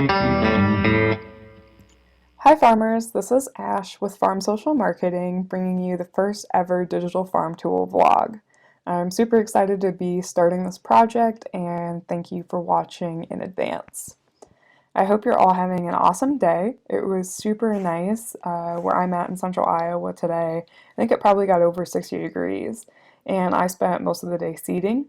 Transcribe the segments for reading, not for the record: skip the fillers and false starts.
Hi farmers, this is Ash with Farm Social Marketing, bringing you the first ever digital farm tool vlog. I'm super excited to be starting this project and thank you for watching in advance. I hope you're all having an awesome day. It was super nice where I'm at in central Iowa today. I think it probably got over 60 degrees and I spent most of the day seeding.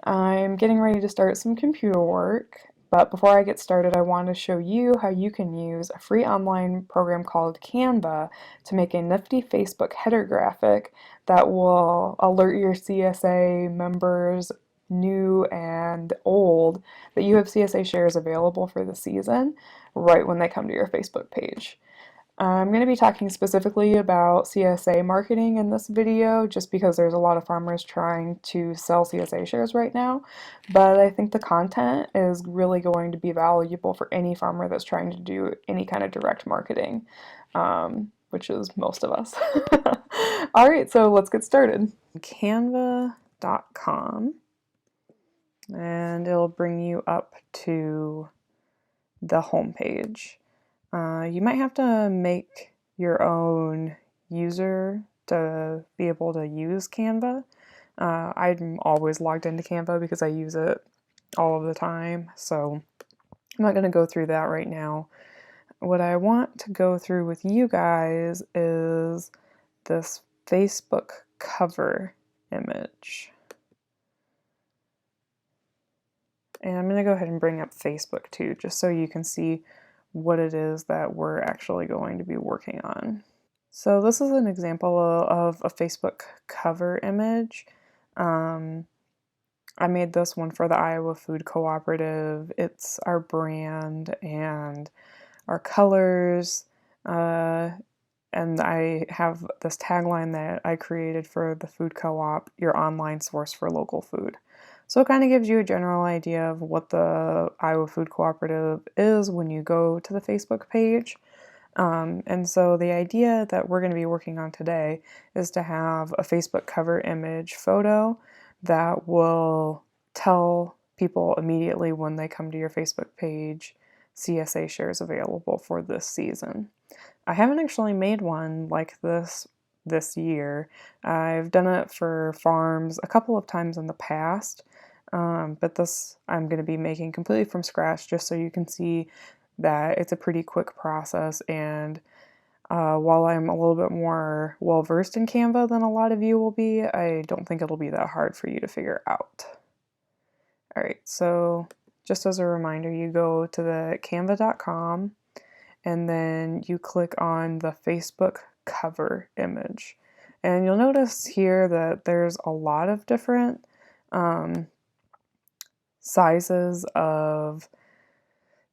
I'm getting ready to start some computer work, but before I get started, I want to show you how you can use a free online program called Canva to make a nifty Facebook header graphic that will alert your CSA members, new and old, that you have CSA shares available for the season right when they come to your Facebook page. I'm going to be talking specifically about CSA marketing in this video just because there's a lot of farmers trying to sell CSA shares right now, but I think the content is really going to be valuable for any farmer that's trying to do any kind of direct marketing, which is most of us. Alright, so let's get started. Canva.com, and it'll bring you up to the home page. You might have to make your own user to be able to use Canva. I'm always logged into Canva because I use it all of the time, so I'm not going to go through that right now. What I want to go through with you guys is this Facebook cover image. And I'm going to go ahead and bring up Facebook too, just so you can see what it is that we're actually going to be working on. So this is an example of a Facebook cover image. I made this one for the Iowa Food Cooperative. It's our brand and our colors, and I have this tagline that I created for the food co-op, your online source for local food. So it kind of gives you a general idea of what the Iowa Food Cooperative is when you go to the Facebook page. And so the idea that we're going to be working on today is to have a Facebook cover image photo that will tell people immediately when they come to your Facebook page, CSA shares available for this season. I haven't actually made one like this year. I've done it for farms a couple of times in the past, but this I'm going to be making completely from scratch just so you can see that it's a pretty quick process, and while I'm a little bit more well versed in Canva than a lot of you will be, I don't think it'll be that hard for you to figure out. Alright, so just as a reminder, you go to the canva.com and then you click on the Facebook cover image. And you'll notice here that there's a lot of different sizes of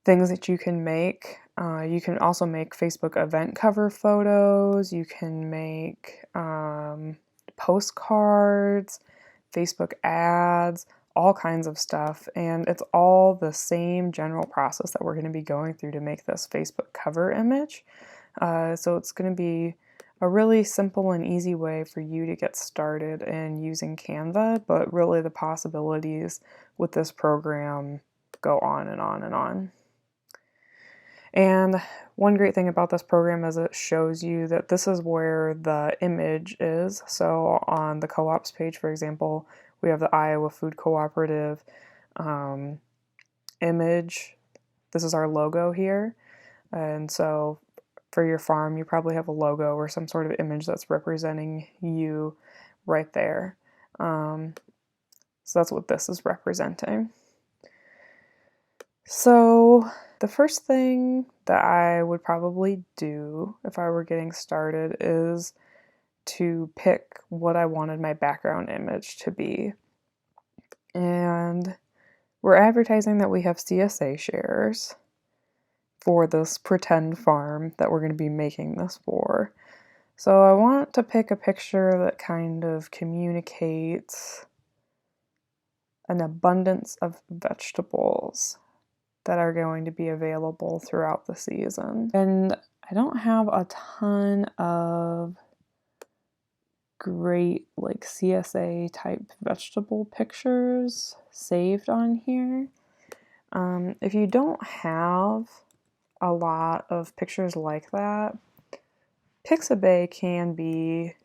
things that you can make. You can also make Facebook event cover photos. You can make postcards, Facebook ads, all kinds of stuff. And it's all the same general process that we're going to be going through to make this Facebook cover image. So it's going to be a really simple and easy way for you to get started in using Canva, but really the possibilities with this program go on and on and on. And one great thing about this program is it shows you that this is where the image is. So on the co-ops page, for example, we have the Iowa Food Cooperative image. This is our logo here. And so for your farm, you probably have a logo or some sort of image that's representing you right there. So that's what this is representing. So the first thing that I would probably do if I were getting started is to pick what I wanted my background image to be. And we're advertising that we have CSA shares for this pretend farm that we're going to be making this for. So I want to pick a picture that kind of communicates an abundance of vegetables that are going to be available throughout the season. And I don't have a ton of great like CSA type vegetable pictures saved on here. If you don't have a lot of pictures like that, Pixabay can be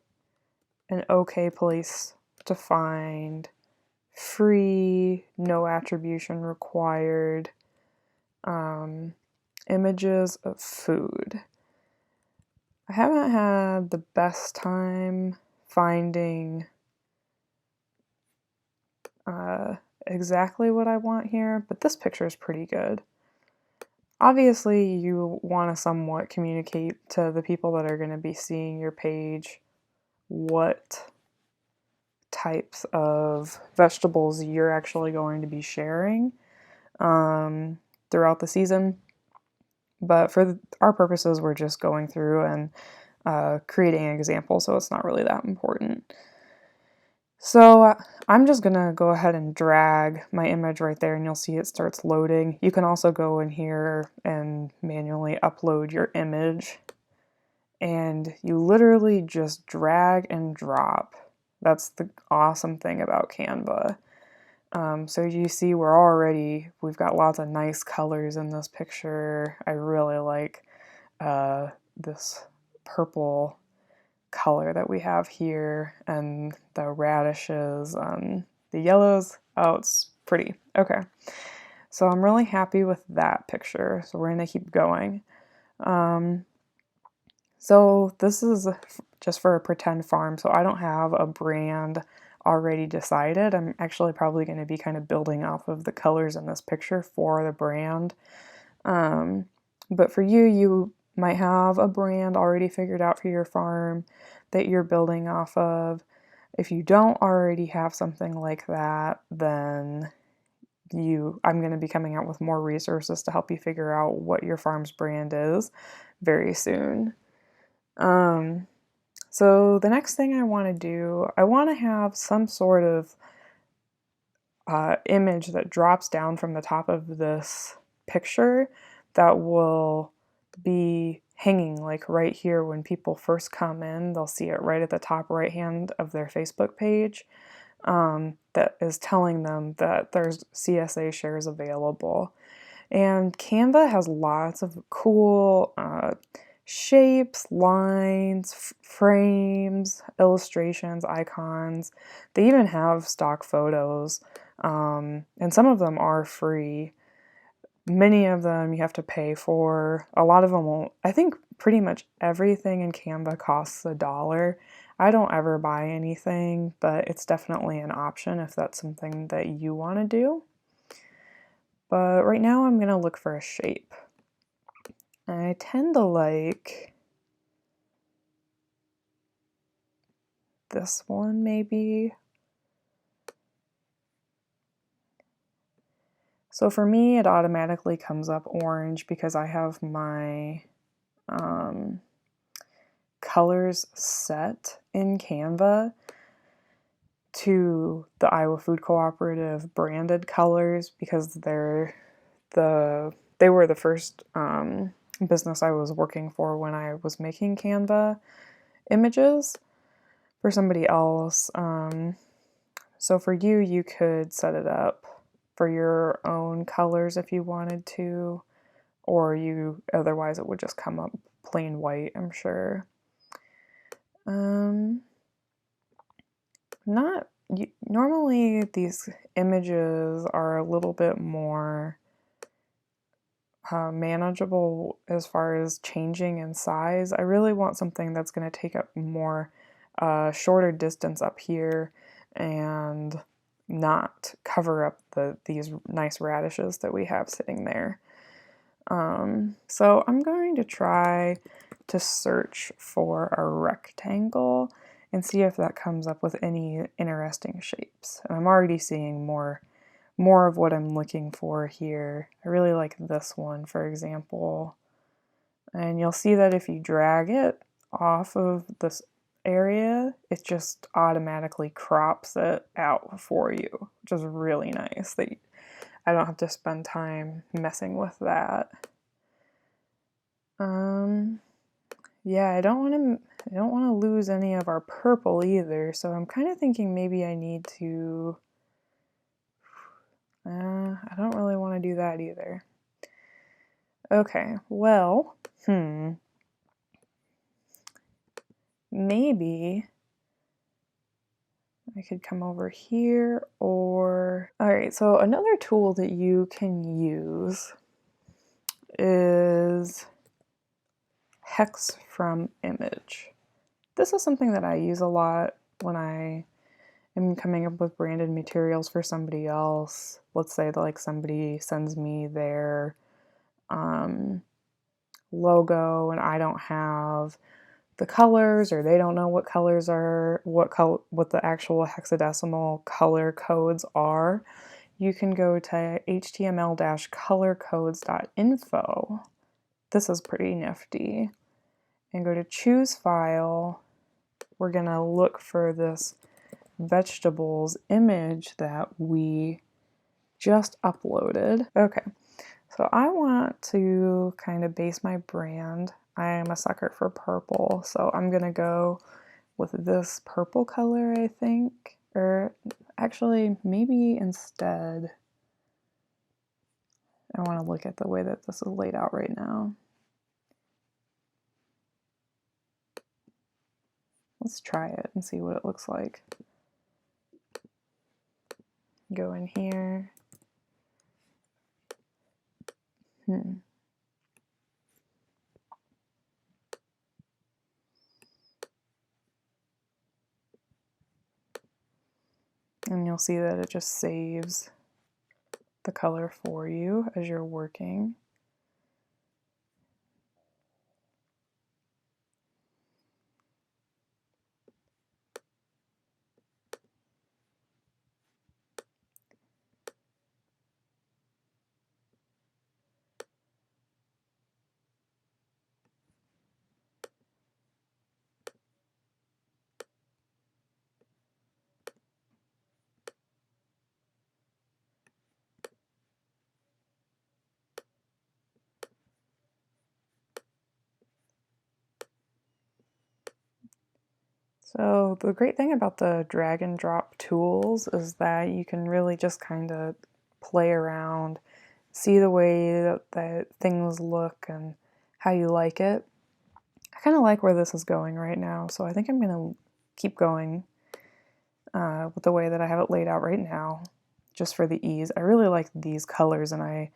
an okay place to find free, no attribution required images of food. I haven't had the best time finding exactly what I want here, but this picture is pretty good. Obviously, you want to somewhat communicate to the people that are going to be seeing your page what types of vegetables you're actually going to be sharing throughout the season. But for our purposes, we're just going through and creating an example, so it's not really that important. So I'm just gonna go ahead and drag my image right there and you'll see it starts loading. You can also go in here and manually upload your image and you literally just drag and drop. That's the awesome thing about Canva. So you see we've got lots of nice colors in this picture. I really like this purple color that we have here and the radishes and the yellows. Oh, it's pretty. Okay. So I'm really happy with that picture. So we're going to keep going. So this is just for a pretend farm. So I don't have a brand already decided. I'm actually probably going to be kind of building off of the colors in this picture for the brand. But for you, you might have a brand already figured out for your farm that you're building off of. If you don't already have something like that, then I'm going to be coming out with more resources to help you figure out what your farm's brand is very soon. So the next thing I want to do, I want to have some sort of image that drops down from the top of this picture that will be hanging like right here when people first come in. They'll see it right at the top right hand of their Facebook page that is telling them that there's CSA shares available. And Canva has lots of cool shapes, lines, frames, illustrations, icons. They even have stock photos, and some of them are free. Many of them you have to pay for. A lot of them won't. I think pretty much everything in Canva costs $1. I don't ever buy anything, but it's definitely an option if that's something that you want to do. But right now I'm going to look for a shape. I tend to like this one maybe. So for me, it automatically comes up orange because I have my colors set in Canva to the Iowa Food Cooperative branded colors because they were the first business I was working for when I was making Canva images for somebody else. So for you, you could set it up for your own colors if you wanted to, or otherwise it would just come up plain white, I'm sure. Normally these images are a little bit more manageable as far as changing in size. I really want something that's going to take up more shorter distance up here and not cover up these nice radishes that we have sitting there. So I'm going to try to search for a rectangle and see if that comes up with any interesting shapes. And I'm already seeing more of what I'm looking for here. I really like this one, for example. And you'll see that if you drag it off of this area, it just automatically crops it out for you, which is really nice that I don't have to spend time messing with that. Yeah, I don't want to lose any of our purple either, so I'm kind of thinking maybe I I don't really want to do that either. Okay, well, maybe I could come over here or... Alright, so another tool that you can use is hex from image. This is something that I use a lot when I am coming up with branded materials for somebody else. Let's say that like somebody sends me their logo and I don't have the colors, or they don't know what colors are, what the actual hexadecimal color codes are. You can go to html-colorcodes.info. This is pretty nifty. And go to choose file. We're gonna look for this vegetables image that we just uploaded. Okay, so I want to kind of base my brand. I am a sucker for purple, so I'm gonna go with this purple color, I think. Or actually, maybe instead, I want to look at the way that this is laid out right now. Let's try it and see what it looks like. Go in here. And you'll see that it just saves the color for you as you're working. So the great thing about the drag and drop tools is that you can really just kind of play around, see the way that things look and how you like it. I kind of like where this is going right now, so I think I'm going to keep going with the way that I have it laid out right now, just for the ease. I really like these colors, and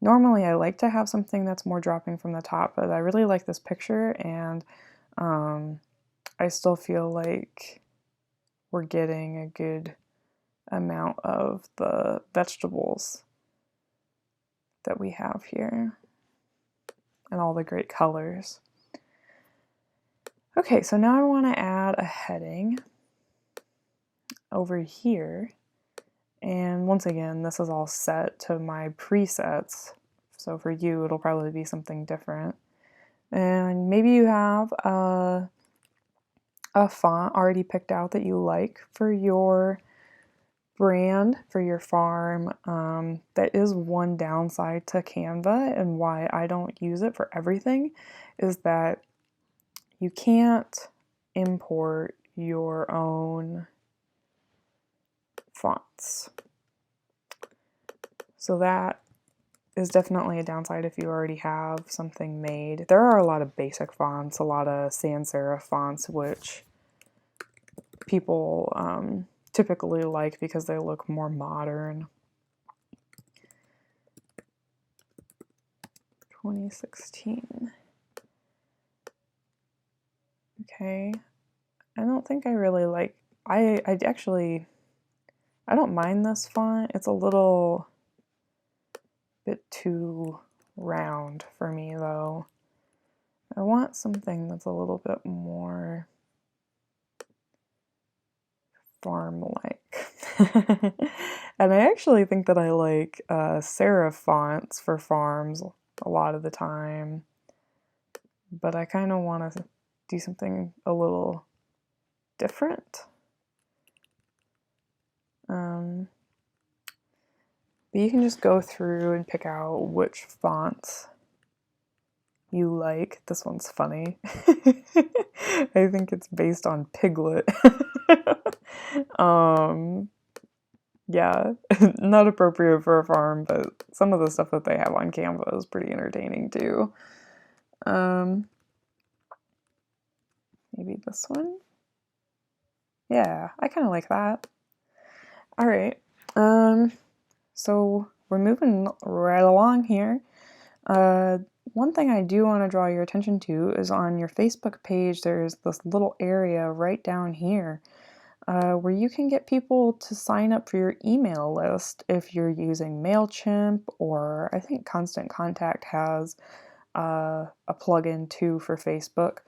normally I like to have something that's more dropping from the top, but I really like this picture, and I still feel like we're getting a good amount of the vegetables that we have here and all the great colors. Okay, so now I want to add a heading over here, and once again this is all set to my presets, so for you it'll probably be something different. And maybe you have a font already picked out that you like for your brand, for your farm. That is one downside to Canva, and why I don't use it for everything is that you can't import your own fonts. So that is definitely a downside if you already have something made. There are a lot of basic fonts, a lot of sans serif fonts, which people typically like because they look more modern. 2016. Okay. I don't think I really like... I don't mind this font. It's a little bit too round for me though. I want something that's a little bit more farm-like. And I actually think that I like serif fonts for farms a lot of the time, but I kind of want to do something a little different. But you can just go through and pick out which fonts you like. This one's funny. I think it's based on Piglet. Yeah, not appropriate for a farm, but some of the stuff that they have on Canva is pretty entertaining too. Um, maybe this one? Yeah, I kind of like that. All right. So we're moving right along here. One thing I do want to draw your attention to is on your Facebook page, there's this little area right down here where you can get people to sign up for your email list if you're using MailChimp, or I think Constant Contact has a plugin too for Facebook.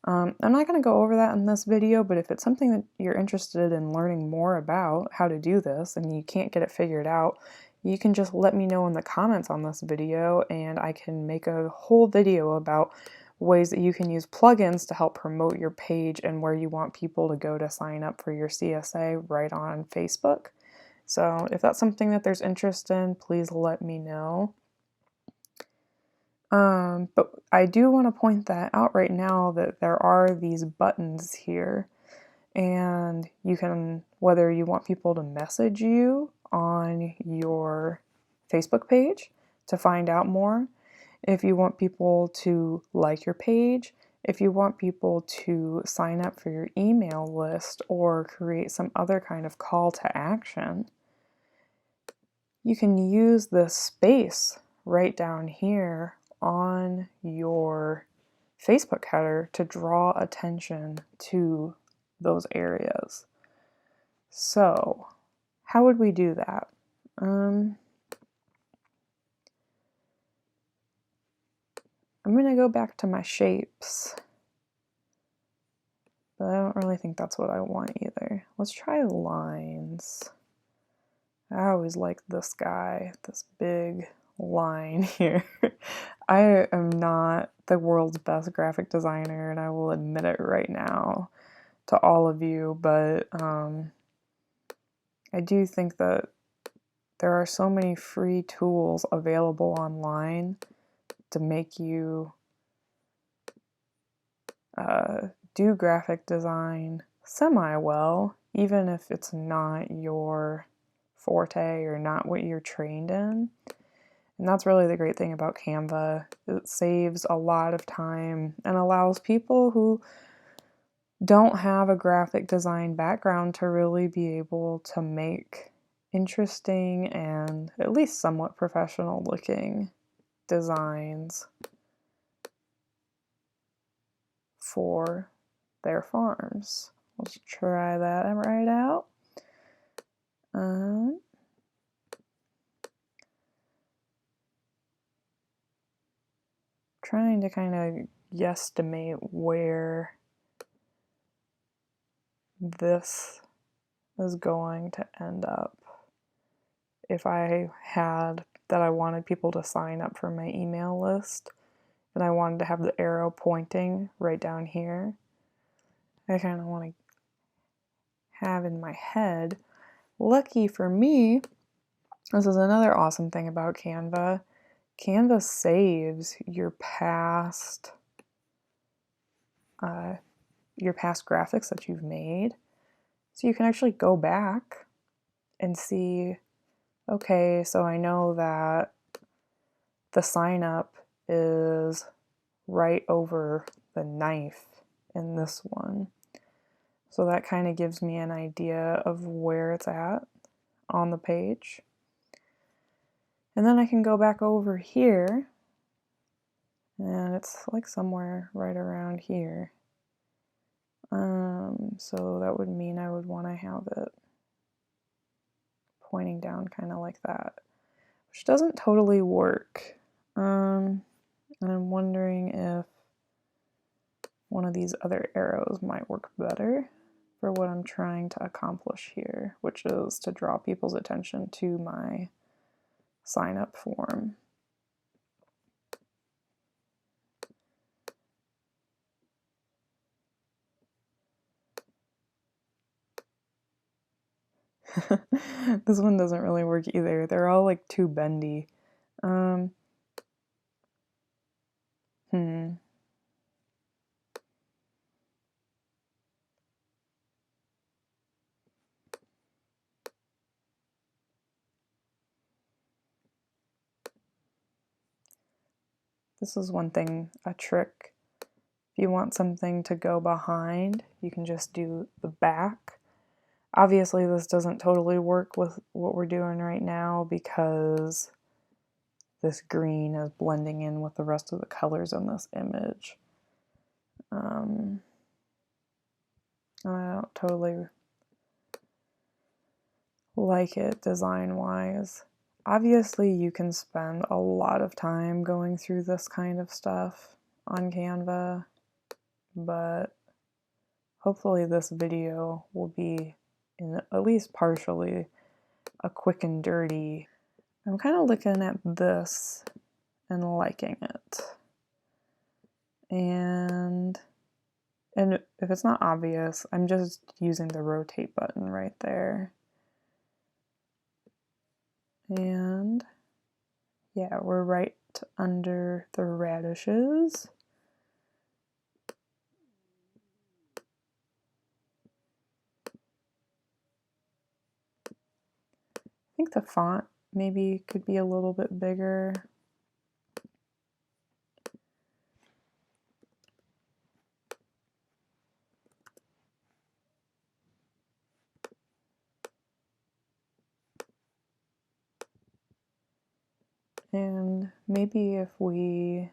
I'm not going to go over that in this video, but if it's something that you're interested in learning more about how to do this and you can't get it figured out, you can just let me know in the comments on this video and I can make a whole video about ways that you can use plugins to help promote your page and where you want people to go to sign up for your CSA right on Facebook. So if that's something that there's interest in, please let me know. But I do want to point that out right now that there are these buttons here, and you can, whether you want people to message you on your Facebook page to find out more, if you want people to like your page, if you want people to sign up for your email list or create some other kind of call to action, you can use this space right down here on your Facebook header to draw attention to those areas. So, how would we do that? I'm going to go back to my shapes, but I don't really think that's what I want either. Let's try lines. I always like this guy, this big line here. I am not the world's best graphic designer, and I will admit it right now to all of you, but I do think that there are so many free tools available online to make you do graphic design semi-well, even if it's not your forte or not what you're trained in. And that's really the great thing about Canva. It saves a lot of time and allows people who don't have a graphic design background to really be able to make interesting and at least somewhat professional looking designs for their farms. Let's try that right out. Trying to kind of guesstimate where this is going to end up. If I had that I wanted people to sign up for my email list and I wanted to have the arrow pointing right down here, I kind of want to have in my head. Lucky for me, this is another awesome thing about Canva. Canva saves your past graphics that you've made. So you can actually go back and see, okay, so I know that the sign up is right over the knife in this one. So that kind of gives me an idea of where it's at on the page. And then I can go back over here, and it's like somewhere right around here. So that would mean I would want to have it pointing down kind of like that, which doesn't totally work. And I'm wondering if one of these other arrows might work better for what I'm trying to accomplish here, which is to draw people's attention to my sign up form. This one doesn't really work either. They're all like too bendy. Hmm. This is one thing, a trick. If you want something to go behind, you can just do the back. Obviously, this doesn't totally work with what we're doing right now because this green is blending in with the rest of the colors in this image. I don't totally like it design-wise. Obviously, you can spend a lot of time going through this kind of stuff on Canva, but hopefully this video will be, in at least partially, a quick and dirty. I'm kind of looking at this and liking it. And if it's not obvious, I'm just using the rotate button right there. And yeah, we're right under the radishes. I think the font maybe could be a little bit bigger. And maybe if we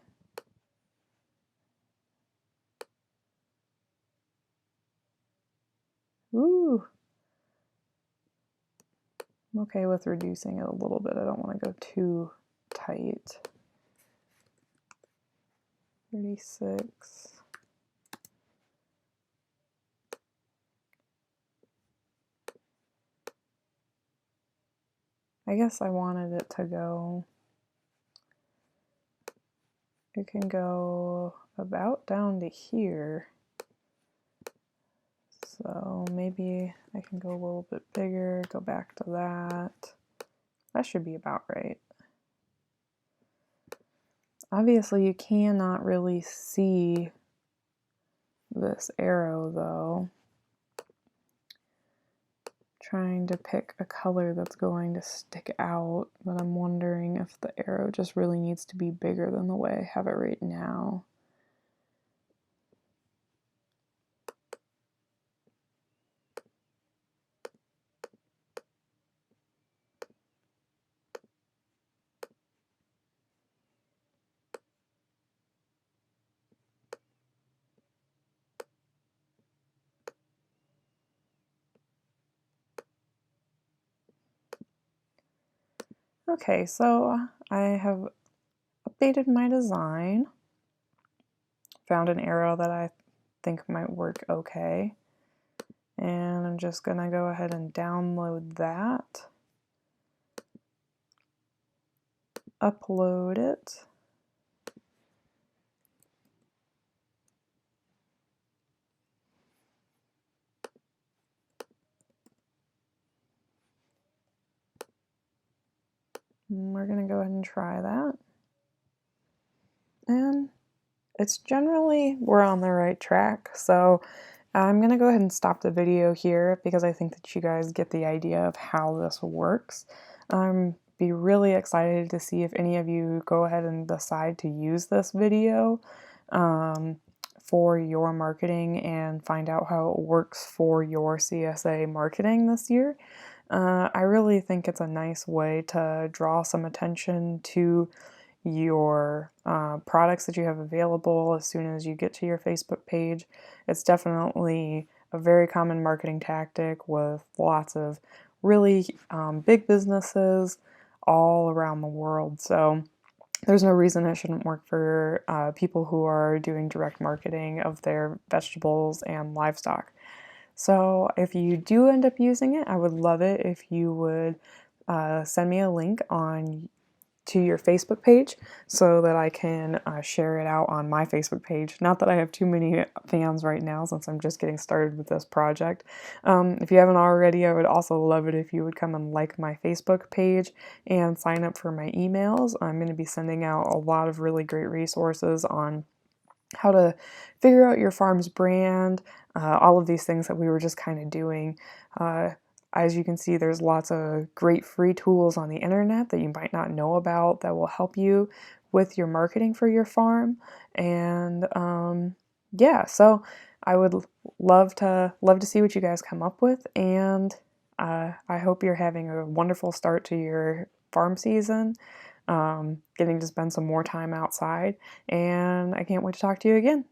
I'm okay with reducing it a little bit. I don't want to go too tight. 36. I guess I wanted it to go, it can go about down to here. So maybe I can go a little bit bigger, go back to that. That should be about right. Obviously you cannot really see this arrow though. Trying to pick a color that's going to stick out, but I'm wondering if the arrow just really needs to be bigger than the way I have it right now. Okay, so I have updated my design, found an arrow that I think might work okay, and I'm just gonna go ahead and download that, upload it, and we're gonna go ahead and try that. And it's generally, we're on the right track. So I'm gonna go ahead and stop the video here because I think that you guys get the idea of how this works. Be really excited to see if any of you go ahead and decide to use this video for your marketing and find out how it works for your CSA marketing this year. I really think it's a nice way to draw some attention to your products that you have available as soon as you get to your Facebook page. It's definitely a very common marketing tactic with lots of really big businesses all around the world. So there's no reason it shouldn't work for people who are doing direct marketing of their vegetables and livestock. So if you do end up using it, I would love it if you would send me a link to your Facebook page so that I can share it out on my Facebook page. Not that I have too many fans right now since I'm just getting started with this project. If you haven't already, I would also love it if you would come and like my Facebook page and sign up for my emails. I'm going to be sending out a lot of really great resources on how to figure out your farm's brand, all of these things that we were just kind of doing. as you can see, there's lots of great free tools on the internet that you might not know about that will help you with your marketing for your farm. And yeah, so I would love to see what you guys come up with, and I hope you're having a wonderful start to your farm season, getting to spend some more time outside, and I can't wait to talk to you again.